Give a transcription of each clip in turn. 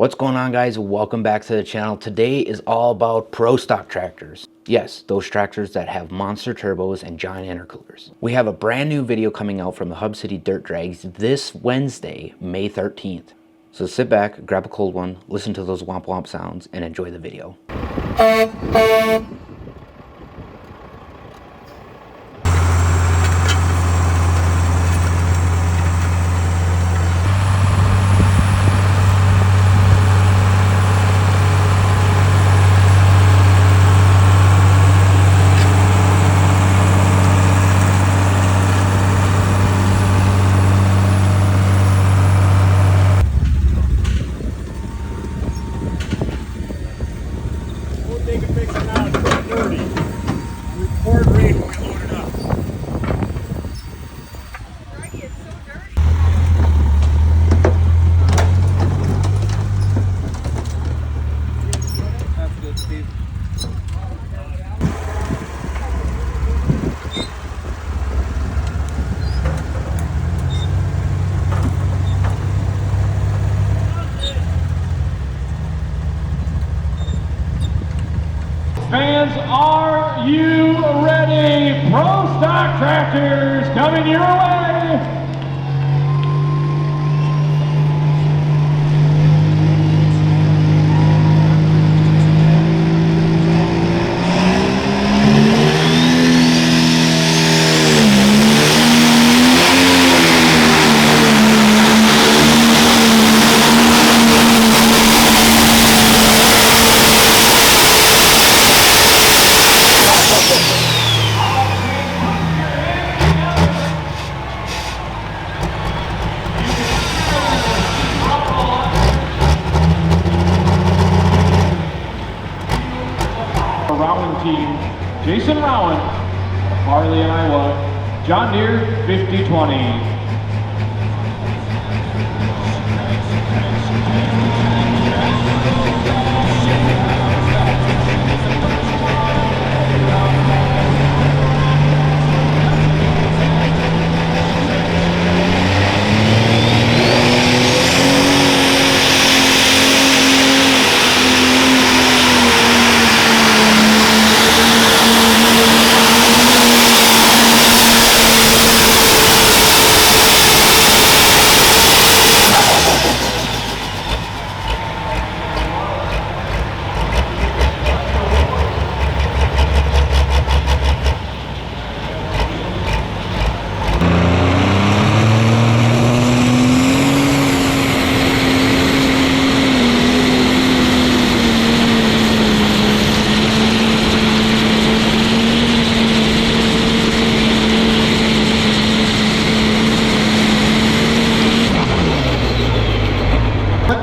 What's going on, guys? Welcome back to the channel. Today is all about pro stock tractors. Yes, those tractors that have monster turbos and giant intercoolers. We have a brand new video coming out from the Hub City Dirt Drags this Wednesday, May 13th. So sit back, grab a cold one, listen to those womp womp sounds, and enjoy the video. Take a picture now, it's so dirty. Record rate when we load it up. Right, it's so dirty. That's good, Steve. Fans, are you ready? Pro stock tractors coming your way. Rowan team, Jason Rowan, Farley, Iowa, John Deere 5020.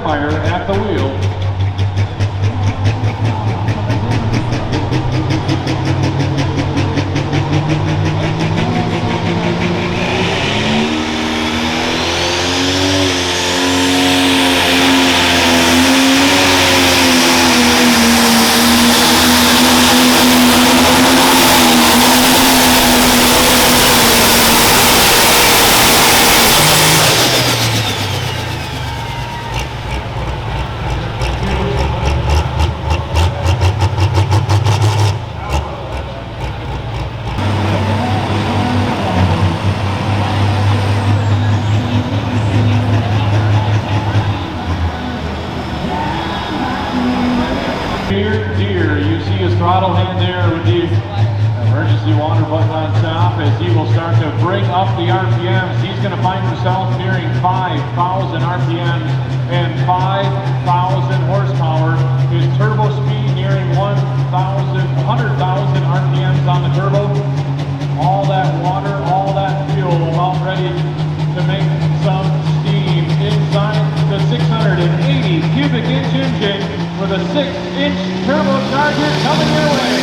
Fire at the wheel. Deere, you see his throttle hand there with the emergency water button on top as he will start to bring up the RPMs. He's going to find himself nearing 5,000 RPMs and 5,000 horsepower. His turbo speed nearing 100,000 RPMs on the turbo. All that water, all that fuel about ready to make some steam inside the 680 cubic inch engine with a 6-inch turbocharger coming your way.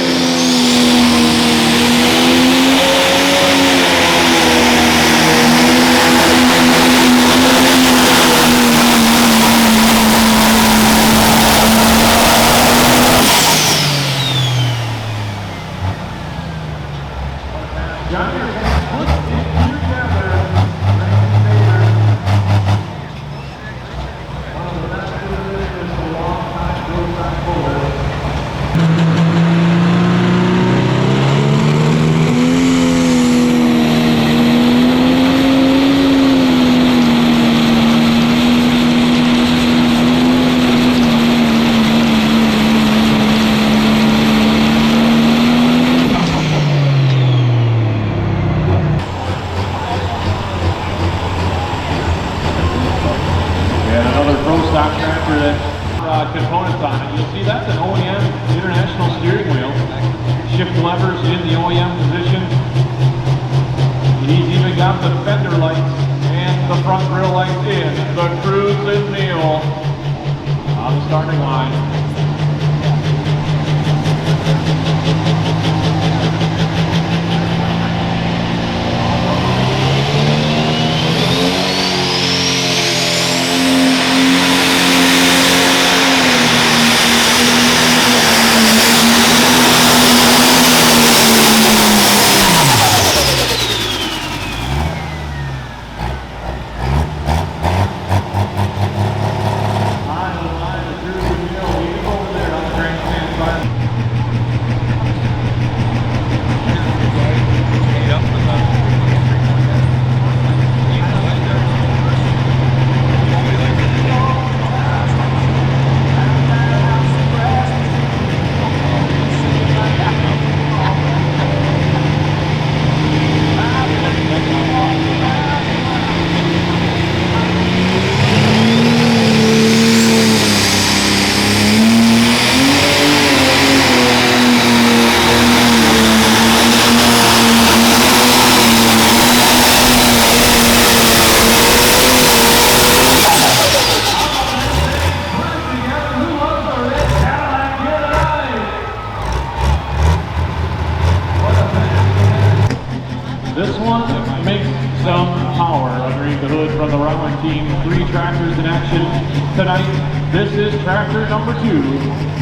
see that's an OEM International steering wheel. Shift levers in the OEM position. He's even got the fender lights and the front grille lights in. The Cruise and Neil on the starting line. This one makes some power underneath the hood from the Rowan team. 3 tractors in action tonight. This is tractor number 2.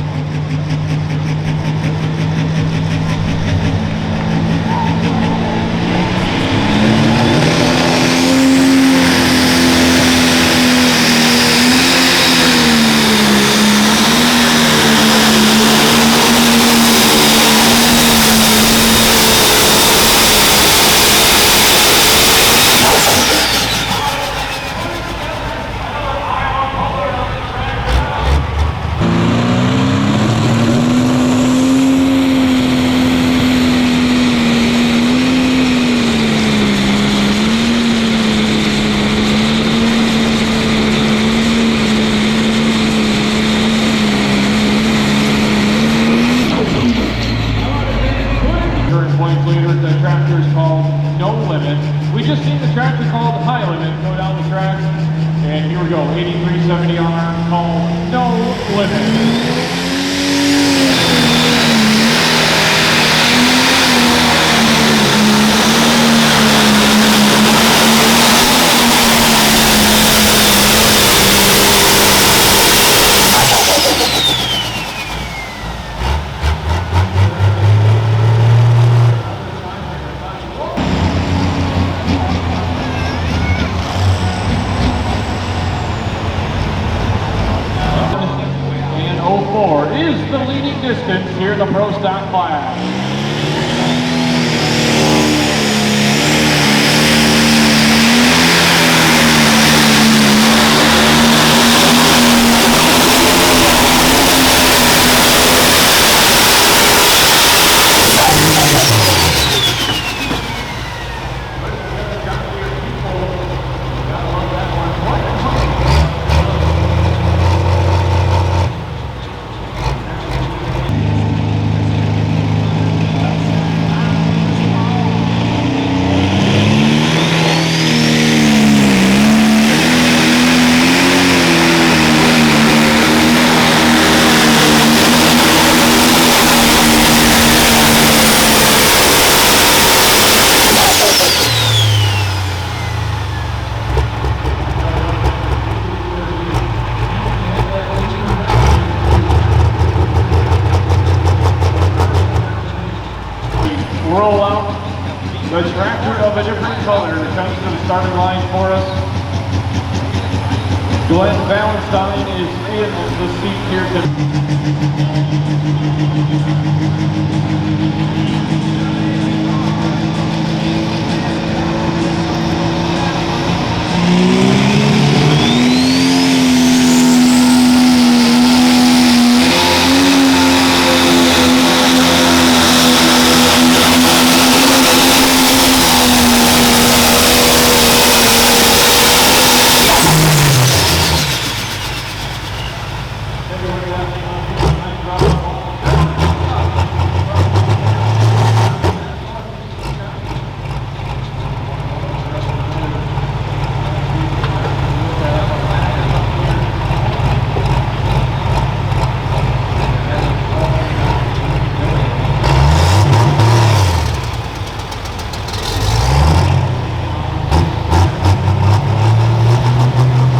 We just seen the tractor called High Limit go down the track, and here we go, 8370R called No Limit. Is the leading distance here in the Pro Stock class. Roll out the tractor of a different color that comes to the starting line for us. Glenn Valentine is in the seat here tonight.